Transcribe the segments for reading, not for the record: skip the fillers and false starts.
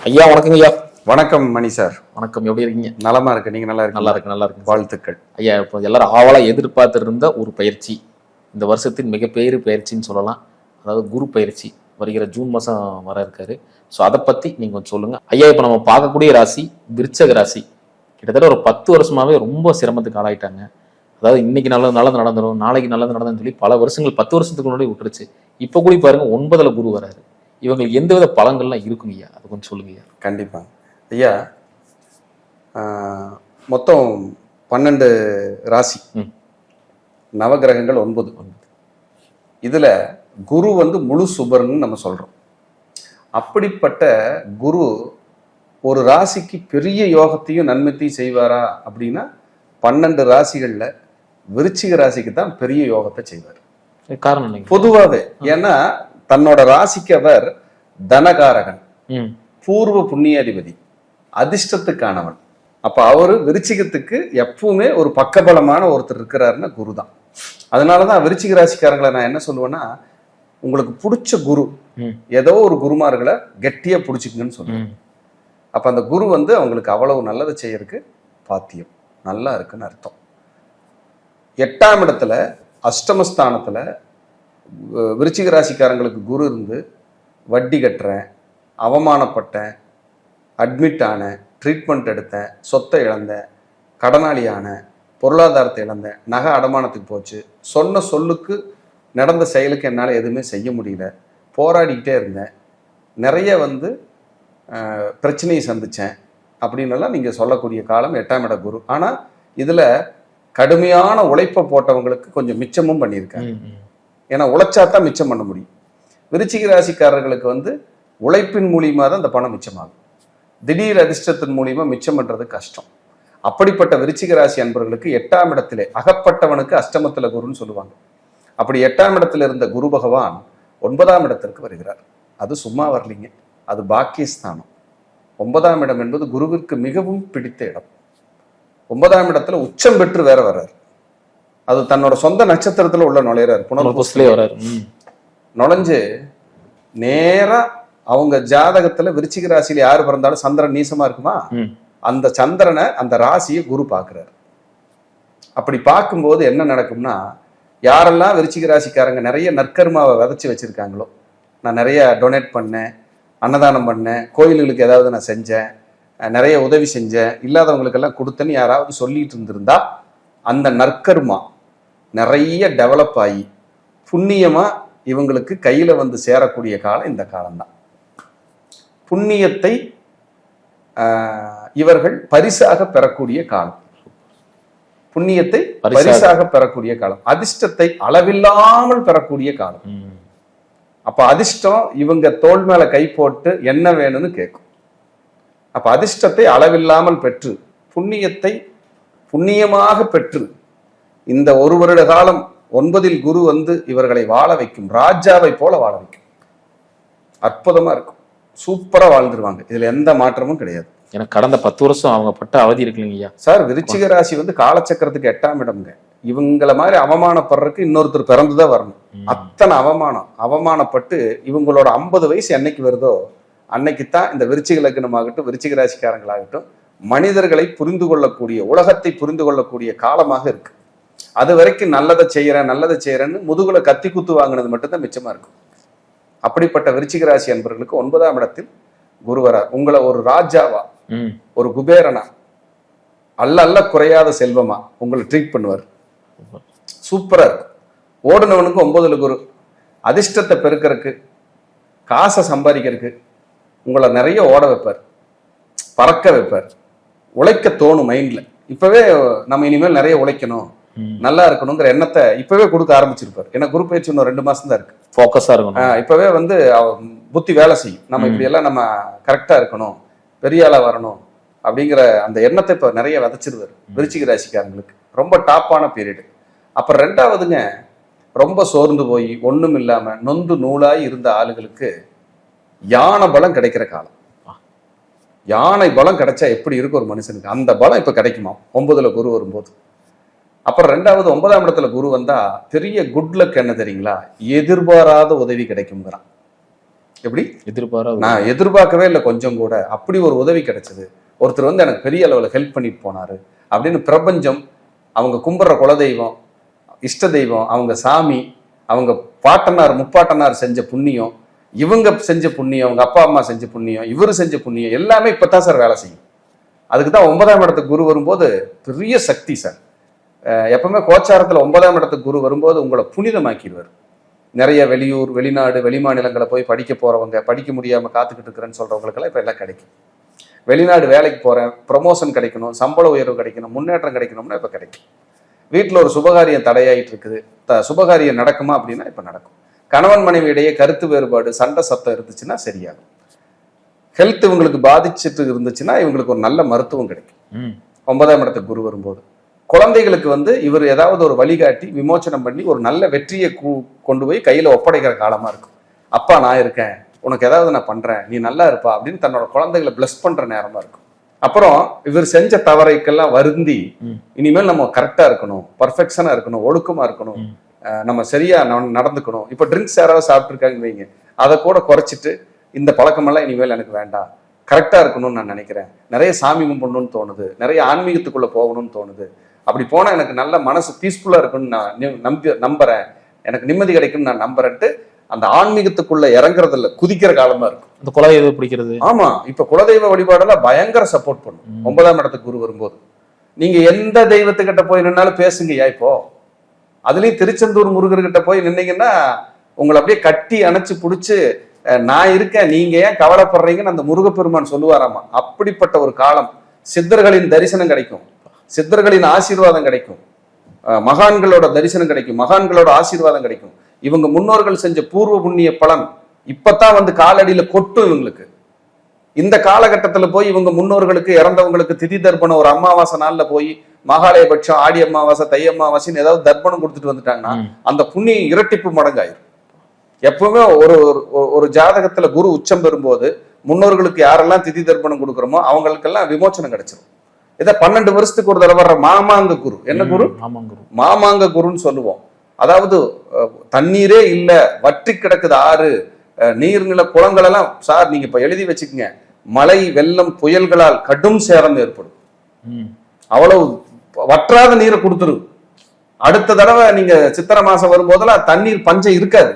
ஐயா வணக்கங்க ஐயா. வணக்கம் மணி சார். வணக்கம், எப்படி இருக்கீங்க? நலமா இருக்கு, நீங்க நல்லா இருக்கு? நல்லா இருக்கு, நல்லா இருக்கு. வாழ்த்துக்கள் ஐயா. இப்போ எல்லாரும் ஆவலா எதிர்பார்த்து இருந்த ஒரு பயிற்சி, இந்த வருஷத்தின் மிகப்பெரிய பயிற்சின்னு சொல்லலாம். அதாவது குரு பயிற்சி வருகிற ஜூன் மாதம் வர இருக்காரு. ஸோ அதை பற்றி நீங்கள் கொஞ்சம் சொல்லுங்கள் ஐயா. இப்போ நம்ம பார்க்கக்கூடிய ராசி விருச்சக ராசி. கிட்டத்தட்ட ஒரு 10 வருஷமாவே ரொம்ப சிரமத்துக்கு ஆளாயிட்டாங்க. அதாவது இன்னைக்கு நல்லது நடந்துடும், நாளைக்கு நல்லது நடந்துன்னு சொல்லி பல வருஷங்கள் 10 வருஷத்துக்கு முன்னாடி விட்டுருச்சு. இப்போ கூட பாருங்க 9ல் குரு வராரு. இவங்களுக்கு எந்தவித பலங்கள்லாம் இருக்குங்க ஐயா, அதை கொஞ்சம் சொல்லுங்க ஐயா. கண்டிப்பா ஐயா. மொத்தம் 12 ராசி, நவகிரகங்கள் 9. இதுல குரு முழு சுபர்னு நம்ம சொல்றோம். அப்படிப்பட்ட குரு ஒரு ராசிக்கு பெரிய யோகத்தையும் நன்மைத்தையும் செய்வாரா அப்படின்னா 12 ராசிகள்ல விருச்சிக ராசிக்கு தான் பெரிய யோகத்தை செய்வார். காரணம் பொதுவாகவே, ஏன்னா தன்னோட ராசிக்கு அவர் தனகாரகன், பூர்வ புண்ணியாதிபதி, அதிர்ஷ்டத்துக்கானவன். அப்ப அவரு விருச்சிகத்துக்கு எப்பவுமே ஒரு பக்கபலமான ஒருத்தர் இருக்கிறாருன்னா குரு தான். அதனாலதான் விருச்சிக ராசிக்காரங்களை நான் என்ன சொல்லுவேன்னா, உங்களுக்கு பிடிச்ச குரு ஏதோ ஒரு குருமார்களை கெட்டியா பிடிச்சிக்குங்கன்னு சொல்லுவேன். அப்ப அந்த குரு அவங்களுக்கு அவ்வளவு நல்லதை செய்யறதுக்கு பாத்தியம் நல்லா இருக்குன்னு அர்த்தம். 8ஆம் இடத்துல அஷ்டமஸ்தானத்துல விருச்சிக ராசிக்காரங்களுக்கு குரு இருந்து வட்டி கட்டுறேன், அவமானப்பட்டேன், அட்மிட் ஆனேன், ட்ரீட்மெண்ட் எடுத்தேன், சொத்தை இழந்தேன், கடனாளி ஆனேன், பொருளாதாரத்தை இழந்தேன், நகை அடமானத்துக்கு போச்சு, சொன்ன சொல்லுக்கு நடந்த செயலுக்கு என்னால் எதுவுமே செய்ய முடியல, போராடிக்கிட்டே இருந்தேன், நிறைய பிரச்சனையை சந்தித்தேன் அப்படின்னலாம் நீங்கள் சொல்லக்கூடிய காலம் 8ஆம் இட குரு. ஆனால் இதில் கடுமையான உழைப்பை போட்டவங்களுக்கு கொஞ்சம் மிச்சமும் பண்ணியிருக்காங்க. ஏன்னா உழைச்சாதான் மிச்சம் பண்ண முடியும். விருச்சிக ராசிக்காரர்களுக்கு உழைப்பின் மூலியமா தான் இந்த பணம் மிச்சமாகும். திடீர் அதிர்ஷ்டத்தின் மூலியமா மிச்சம் பண்றது கஷ்டம். அப்படிப்பட்ட விருச்சிக ராசி அன்பர்களுக்கு 8ஆம் இடத்திலே அகப்பட்டவனுக்கு அஷ்டமத்துல குருன்னு சொல்லுவாங்க. அப்படி 8ஆம் இடத்துல இருந்த குரு பகவான் 9ஆம் இடத்திற்கு வருகிறார். அது சும்மா வரலிங்க, அது பாக்கியஸ்தானம். 9ஆம் இடம் என்பது குருவிற்கு மிகவும் பிடித்த இடம். 9ஆம் இடத்துல உச்சம் பெற்று வேற வர்றார். அது தன்னோட சொந்த நட்சத்திரத்துல உள்ள நுழையிறாரு, புனர்பூசலே வர்றாரு. நுழைஞ்சு நேரா அவங்க ஜாதகத்துல விருச்சிக ராசியில யாரு பிறந்தாலும் சந்திரன் நீசமா இருக்குமா, அந்த சந்திரனை அந்த ராசியை குரு பார்க்கிறார். அப்படி பார்க்கும்போது என்ன நடக்கும்னா, யாரெல்லாம் விருச்சிக ராசிக்காரங்க நிறைய நற்கர்மாவை விதைச்சு வச்சிருக்காங்களோ, நான் நிறைய டொனேட் பண்ணேன், அன்னதானம் பண்ணேன், கோயில்களுக்கு ஏதாவது நான் செஞ்சேன், நிறைய உதவி செஞ்சேன், இல்லாதவங்களுக்கெல்லாம் கொடுத்தேன்னு யாராவது சொல்லிட்டு இருந்திருந்தா அந்த நற்கர்மா நிறைய டெவலப் ஆகி புண்ணியமா இவங்களுக்கு கையில சேரக்கூடிய காலம் இந்த காலம்தான். புண்ணியத்தை இவர்கள் பரிசாக பெறக்கூடிய காலம், புண்ணியத்தை பரிசாக பெறக்கூடிய காலம், அதிர்ஷ்டத்தை அளவில்லாமல் பெறக்கூடிய காலம். அப்ப அதிர்ஷ்டம் இவங்க தோள் மேல கை போட்டு என்ன வேணும்னு கேட்கும். அப்ப அதிர்ஷ்டத்தை அளவில்லாமல் பெற்று புண்ணியத்தை புண்ணியமாக பெற்று இந்த 1 வருட காலம் 9ல் குரு இவர்களை வாழ வைக்கும், ராஜாவை போல வாழ வைக்கும். அற்புதமா இருக்கும், சூப்பரா வாழ்ந்துருவாங்க. இதுல எந்த மாற்றமும் கிடையாது. எனக்கு கடந்த 10 வருஷம் அவங்க பட்ட அவதி இருக்குல்லைங்கய்யா. சார், விருச்சிக ராசி காலச்சக்கரத்துக்கு 8ஆம் இடம்ங்க. இவங்கள மாதிரி அவமானப்படுறதுக்கு இன்னொருத்தர் பிறந்துதான் வரணும். அத்தனை அவமானப்பட்டு இவங்களோட 50 வயசு என்னைக்கு வருதோ அன்னைக்குத்தான் இந்த விருச்சிக லக்னமாகட்டும் விருச்சிக ராசிக்காரங்களாகட்டும் மனிதர்களை புரிந்து கொள்ளக்கூடிய, உலகத்தை புரிந்து கொள்ளக்கூடிய காலமாக இருக்கு. அது வரைக்கும் நல்லதை செய்யறேன்னு முதுகுல கத்தி குத்து வாங்கினது மட்டும்தான் மிச்சமா இருக்கும். அப்படிப்பட்ட விருச்சிக ராசி அன்பர்களுக்கு 9ஆம் இடத்தில் குரு வரார். உங்களை ஒரு ராஜாவா, ஒரு குபேரனா, அல்ல குறையாத செல்வமா உங்களை ட்ரீட் பண்ணுவார். சூப்பரா இருக்கும். ஓடுனவனுக்கு 9ல் குரு அதிர்ஷ்டத்தை பெருக்கிறதுக்கு, காசை சம்பாதிக்கிறதுக்கு உங்களை நிறைய ஓட வைப்பார், பறக்க வைப்பார், உழைக்க தோணும் மைண்ட்ல. இப்பவே நம்ம இனிமேல் நிறைய உழைக்கணும், நல்லா இருக்கணுங்கிற எண்ணத்தை இப்பவே கொடுக்க ஆரம்பிச்சிருப்பார். ஏன்னா குரு பயிற்சி இன்னும் 2 மாசம் தான் இருக்கு. ஃபோக்கஸா இருக்கணும். இப்பவே புத்தி வேலை செய்யும். நம்ம இப்படி எல்லாம் நம்ம கரெக்டா இருக்கணும், பெரிய ஆளா வரணும் அப்படிங்கிற அந்த எண்ணத்தை இப்ப நிறைய விதைச்சிருவார் விருச்சிக ராசிக்காரங்களுக்கு. ரொம்ப டாப்பான பீரியடு. அப்புறம் 2வதுங்க, ரொம்ப சோர்ந்து போய் ஒண்ணும் இல்லாம நொந்து நூலாய் இருந்த ஆளுகளுக்கு யானை பலம் கிடைக்கிற காலம். யானை பலம் கிடைச்சா எப்படி இருக்கு ஒரு மனுஷனுக்கு, அந்த பலம் இப்ப கிடைக்குமா 9ல் குரு வரும்போது. அப்புறம் 2வது 9ஆம் இடத்துல குரு வந்தா பெரிய குட் லக் என்ன தெரியுங்களா, எதிர்பாராத உதவி கிடைக்குங்கிறான். எப்படி எதிர்பாராத நான் எதிர்பார்க்கவே இல்லை கொஞ்சம் கூட. அப்படி ஒரு உதவி கிடைச்சது. ஒருத்தர் வந்து எனக்கு பெரிய அளவில் ஹெல்ப் பண்ணிட்டு போனாரு அப்படின்னு பிரபஞ்சம், அவங்க கும்பிட்ற குலதெய்வம், இஷ்ட தெய்வம், அவங்க சாமி, அவங்க பாட்டனார் முப்பாட்டனார் செஞ்ச புண்ணியம், இவங்க செஞ்ச புண்ணியம், அவங்க அப்பா அம்மா செஞ்ச புண்ணியம், இவரு செஞ்ச புண்ணியம் எல்லாமே இப்பதான் சார் வேலை செய்யும். அதுக்கு தான் 9ஆம் இடத்துக்கு குரு வரும்போது பெரிய சக்தி சார். எப்பவுமே கோச்சாரத்தில் 9ஆம் இடத்துக்கு குரு வரும்போது உங்களை புனிதமாக்கிடுவார். நிறைய வெளியூர், வெளிநாடு, வெளிமாநிலங்களை போய் படிக்க போறவங்க, படிக்க முடியாம காத்துக்கிட்டு இருக்கிறேன்னு சொல்றவங்களுக்கெல்லாம் இப்ப எல்லாம் கிடைக்கும். வெளிநாடு வேலைக்கு போறேன், ப்ரமோஷன் கிடைக்கணும், சம்பள உயர்வு கிடைக்கணும், முன்னேற்றம் கிடைக்கணும்னா இப்ப கிடைக்கும். வீட்டில் ஒரு சுபகாரியம் தடையாயிட்டு இருக்குது, சுபகாரியம் நடக்குமா அப்படின்னா இப்ப நடக்கும். கணவன் மனைவி இடையே கருத்து வேறுபாடு, சண்டை சத்தம் இருந்துச்சுன்னா சரியாகும். ஹெல்த் இவங்களுக்கு பாதிச்சுட்டு இருந்துச்சுன்னா இவங்களுக்கு ஒரு நல்ல மருத்துவம் கிடைக்கும் 9ஆம் இடத்துக்கு குரு வரும்போது. குழந்தைகளுக்கு வந்து இவர் ஏதாவது ஒரு வழிகாட்டி விமோச்சனம் பண்ணி ஒரு நல்ல வெற்றியை கொண்டு போய் கையில ஒப்படைக்கிற காலமா இருக்கும். அப்பா நான் இருக்கேன், உனக்கு ஏதாவது நான் பண்றேன், நீ நல்லா இருப்பா அப்படின்னு தன்னோட குழந்தைகளை பிளஸ் பண்ற நேரமா இருக்கும். அப்புறம் இவர் செஞ்ச தவறைக்கெல்லாம் வருந்தி இனிமேல் நம்ம கரெக்டா இருக்கணும், பர்ஃபெக்ஷனா இருக்கணும், ஒழுக்கமா இருக்கணும், நம்ம சரியா நடந்துக்கணும். இப்ப ட்ரிங்க்ஸ் யாராவது சாப்பிட்டுருக்காங்க வைங்க, அதை கூட குறைச்சிட்டு இந்த பழக்கமெல்லாம் இனிமேல் எனக்கு வேண்டாம், கரெக்டா இருக்கணும்னு நான் நினைக்கிறேன், நிறைய சாமி கும்பிடணும்னு தோணுது, நிறைய ஆன்மீகத்துக்குள்ள போகணும்னு தோணுது, அப்படி போனா எனக்கு நல்ல மனசு பீஸ்ஃபுல்லா இருக்குன்னு நான் நம்புறேன், எனக்கு நிம்மதி கிடைக்கும்னு நான் நம்புறேன்ட்டு அந்த ஆன்மீகத்துக்குள்ள இறங்குறதுல குதிக்கிற காலமா இருக்கும். அந்த குலதெய்வம் பிடிக்கிறது. ஆமா, இப்ப குலதெய்வ வழிபாடெல்லாம் பயங்கர சப்போர்ட் பண்ணும் 9ஆம் இடத்துக்கு குரு வரும்போது. நீங்க எந்த தெய்வத்துக்கிட்ட போய் நின்னாலும் பேசுங்கய்யா. இப்போ அதுலயும் திருச்செந்தூர் முருகர்கிட்ட போய் நின்னீங்கன்னா உங்களை அப்படியே கட்டி அணைச்சு பிடிச்சு நான் இருக்கேன், நீங்க ஏன் கவலைப்படுறீங்கன்னு அந்த முருகப்பெருமான் சொல்லுவாராமா. அப்படிப்பட்ட ஒரு காலம். சித்தர்களின் தரிசனம் கிடைக்கும், சித்தர்களின் ஆசீர்வாதம் கிடைக்கும், மகான்களோட தரிசனம் கிடைக்கும், மகான்களோட ஆசீர்வாதம் கிடைக்கும். இவங்க முன்னோர்கள் செஞ்ச பூர்வ புண்ணிய பலன் இப்பதான் வந்து காலடியில கொட்டும் இவங்களுக்கு. இந்த காலகட்டத்துல போய் இவங்க முன்னோர்களுக்கு இறந்தவங்களுக்கு திதி தர்ப்பணம் ஒரு அமாவாசை நாள்ல போய் மகாலயபட்சம், ஆடி அமாவாசை, தை அமாவாசைன்னு ஏதாவது தர்ப்பணம் கொடுத்துட்டு வந்துட்டாங்கன்னா அந்த புண்ணியம் இரட்டிப்பு மடங்காயிரும். எப்பவுமே ஒரு ஒரு ஜாதகத்துல குரு உச்சம் பெறும்போது முன்னோர்களுக்கு யாரெல்லாம் திதி தர்ப்பணம் கொடுக்குறோமோ அவங்களுக்கெல்லாம் விமோச்சனம் கிடைச்சிரும். இதை 12 வருஷத்துக்கு ஒரு தடவை வர்ற மாமாங்க குரு. என்ன குரு? மாமாங்க குருன்னு சொல்லுவோம். அதாவது தண்ணீரே இல்ல, வற்றி கிடக்குது ஆறு, நீர்நில குளங்கள் எல்லாம். சார் நீங்க இப்ப எழுதி வச்சுக்கங்க, மழை வெள்ளம் புயல்களால் கடும் சேதம் ஏற்படும். அவ்வளவு வற்றாத நீரை கொடுத்துரும். அடுத்த தடவை நீங்க சித்திரை மாசம் வரும்போதெல்லாம் தண்ணீர் பஞ்சம் இருக்காது,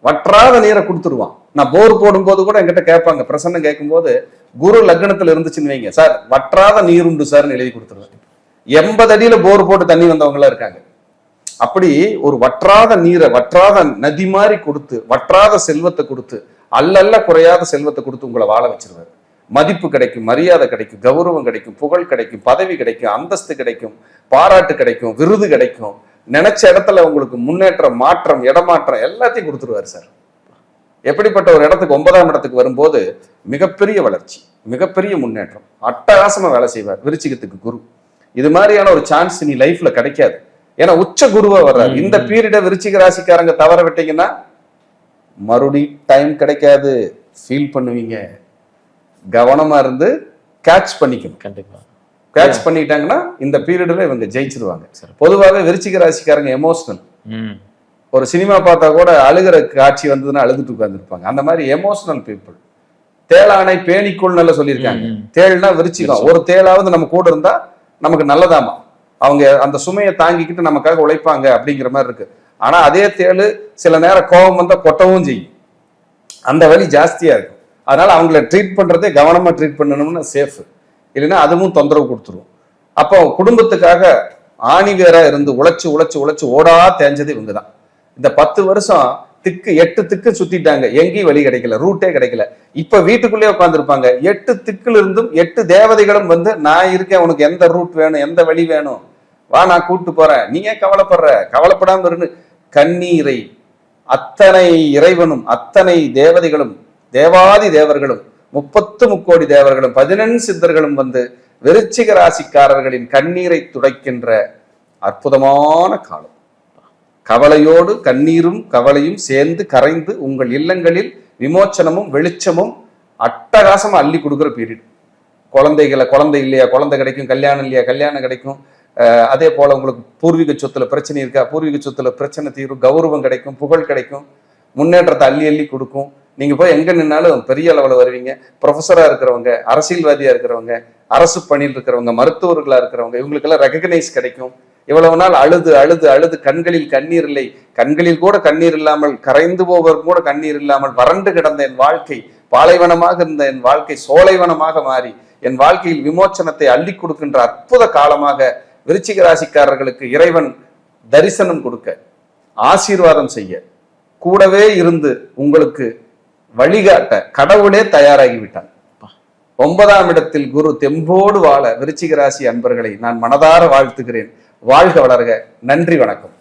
வற்றாத நீரை கொடுத்துருவான். நான் போர் போடும் போது கூட என்கிட்ட கேட்பாங்க, பிரசன்னம் கேட்கும் போது குரு லக்னத்துல இருந்துச்சுன்னு வைங்க, சார் வற்றாத நீர் உண்டு சார்னு எழுதி கொடுத்துருவேன். 80 அடியில போர் போட்டு தண்ணி வந்தவங்க எல்லாம் இருக்காங்க. அப்படி ஒரு வற்றாத நீரை, வற்றாத நதி மாதிரி கொடுத்து, வற்றாத செல்வத்தை கொடுத்து, அல்லல்ல குறையாத செல்வத்தை கொடுத்து உங்களை வாழ வச்சிருவாரு. மதிப்பு கிடைக்கும், மரியாதை கிடைக்கும், கௌரவம் கிடைக்கும், புகழ் கிடைக்கும், பதவி கிடைக்கும், அந்தஸ்து கிடைக்கும், பாராட்டு கிடைக்கும், விருது கிடைக்கும், நினைச்ச இடத்துல உங்களுக்கு முன்னேற்றம், மாற்றம், இடமாற்றம் எல்லாத்தையும் கொடுத்துருவாரு சார். எப்படிப்பட்ட ஒரு இடத்துக்கு 9ஆம் இடத்துக்கு வரும்போது மிகப்பெரிய வளர்ச்சி, மிகப்பெரிய முன்னேற்றம், அட்டகாசமா வேலை செய்வார் விருச்சிகத்துக்கு குரு. இது மாதிரியான ஒரு சான்ஸ் நீ லைஃப்ல கிடைக்காது. ஏன்னா உச்ச குருவா வர்றாரு. இந்த பீரியட விருச்சிக ராசிக்காரங்க தவற விட்டீங்கன்னா மறுபடி டைம் கிடைக்காது, ஃபீல் பண்ணுவீங்க. கவனமா இருந்து கேட்ச் பண்ணிக்கணும். கண்டிப்பா கேட்ச் பண்ணிட்டாங்கன்னா இந்த பீரியட்ல இவங்க ஜெயிச்சிருவாங்க. பொதுவாகவே விருச்சிக ராசிக்காரங்க எமோஷனல். ஒரு சினிமா பார்த்தா கூட அழுகிற காட்சி வந்ததுன்னா அழுதுட்டு உட்கார்ந்துருப்பாங்க. அந்த மாதிரி எமோஷனல் பீப்புள். தேளானை பேணிக்குள் நல்லா சொல்லியிருக்காங்க. தேள்னா விருச்சிகம். ஒரு தேளாவது நம்ம கூட இருந்தா நமக்கு நல்லதாமா. அவங்க அந்த சுமையை தாங்கிக்கிட்டு நமக்காக உழைப்பாங்க அப்படிங்கிற மாதிரி இருக்கு. ஆனா அதே தேளு சில நேரம் கோபம் வந்தா கொட்டவும் செய்யும். அந்த வலி ஜாஸ்தியா இருக்கும். அதனால அவங்கள ட்ரீட் பண்றதே கவனமா ட்ரீட் பண்ணணும்னு சேஃப். இல்லைன்னா அதுவும் தொந்தரவு கொடுத்துரும். அப்போ குடும்பத்துக்காக ஆணிவேரா இருந்து உழைச்சு உழைச்சு உழைச்சு ஓடா தேஞ்சது இவங்க தான். இந்த 10 வருஷம் திக்கு 8 திக்கு சுத்திட்டாங்க, எங்கேயும் வழி கிடைக்கல, ரூட்டே கிடைக்கல. இப்ப வீட்டுக்குள்ளே உட்காந்துருப்பாங்க. 8 திக்குல இருந்தும் 8 தேவதைகளும் வந்து நான் இருக்கேன், உனக்கு எந்த ரூட் வேணும், எந்த வழி வேணும், வா நான் கூப்பிட்டு போறேன், நீ ஏன் கவலைப்படுற, கவலைப்படாம இருந்து கண்ணீரை அத்தனை இறைவனும் அத்தனை தேவதைகளும் தேவாதி தேவர்களும் 30 கோடி தேவர்களும் 14 சித்தர்களும் வந்து விருச்சிக ராசிக்காரர்களின் கண்ணீரை துடைக்கின்ற அற்புதமான காலம். கவலையோடு கண்ணீரும் கவலையும் சேர்ந்து கரைந்து உங்கள் இல்லங்களில் விமோச்சனமும் வெளிச்சமும் அட்டகாசமா அள்ளி கொடுக்குற பீரியட். குழந்தை இல்லையா, குழந்தை கிடைக்கும், கல்யாணம் இல்லையா, கல்யாணம் கிடைக்கும். அதே போல உங்களுக்கு பூர்வீக சொத்துல பிரச்சனை இருக்கா, பூர்வீக சொத்துல பிரச்சனை தீரும், கௌரவம் கிடைக்கும், புகழ் கிடைக்கும், முன்னேற்றத்தை அள்ளி அள்ளி கொடுக்கும். நீங்க போய் எங்க நின்னாலும் பெரிய அளவுல வருவீங்க. ப்ரொஃபஸரா இருக்கிறவங்க, அரசியல்வாதியா இருக்கிறவங்க, அரசு பணியில் இருக்கிறவங்க, மருத்துவர்களா இருக்கிறவங்க, இவங்களுக்கெல்லாம் ரெகக்னைஸ் கிடைக்கும். இவ்வளவு நாள் அழுது அழுது அழுது கண்களில் கண்ணீர் இல்லை, கண்களில் கூட கண்ணீர் இல்லாமல், கரைந்து போவதற்கு கூட கண்ணீர் இல்லாமல் வறண்டு கிடந்த என் வாழ்க்கை, பாலைவனமாக இருந்த என் வாழ்க்கை சோலைவனமாக மாறி என் வாழ்க்கையில் விமோச்சனத்தை அள்ளி கொடுக்கின்ற அற்புத காலமாக விருச்சிக ராசிக்காரர்களுக்கு இறைவன் தரிசனம் கொடுக்க, ஆசீர்வாதம் செய்ய, கூடவே இருந்து உங்களுக்கு வழிகாட்ட கடவுளே தயாராகிவிட்டான். 9ஆம் இடத்தில் குரு தெம்போடு வாழ விருச்சிக ராசி அன்பர்களை நான் மனதார வாழ்த்துகிறேன். வாழ்க வளர்க. நன்றி, வணக்கம்.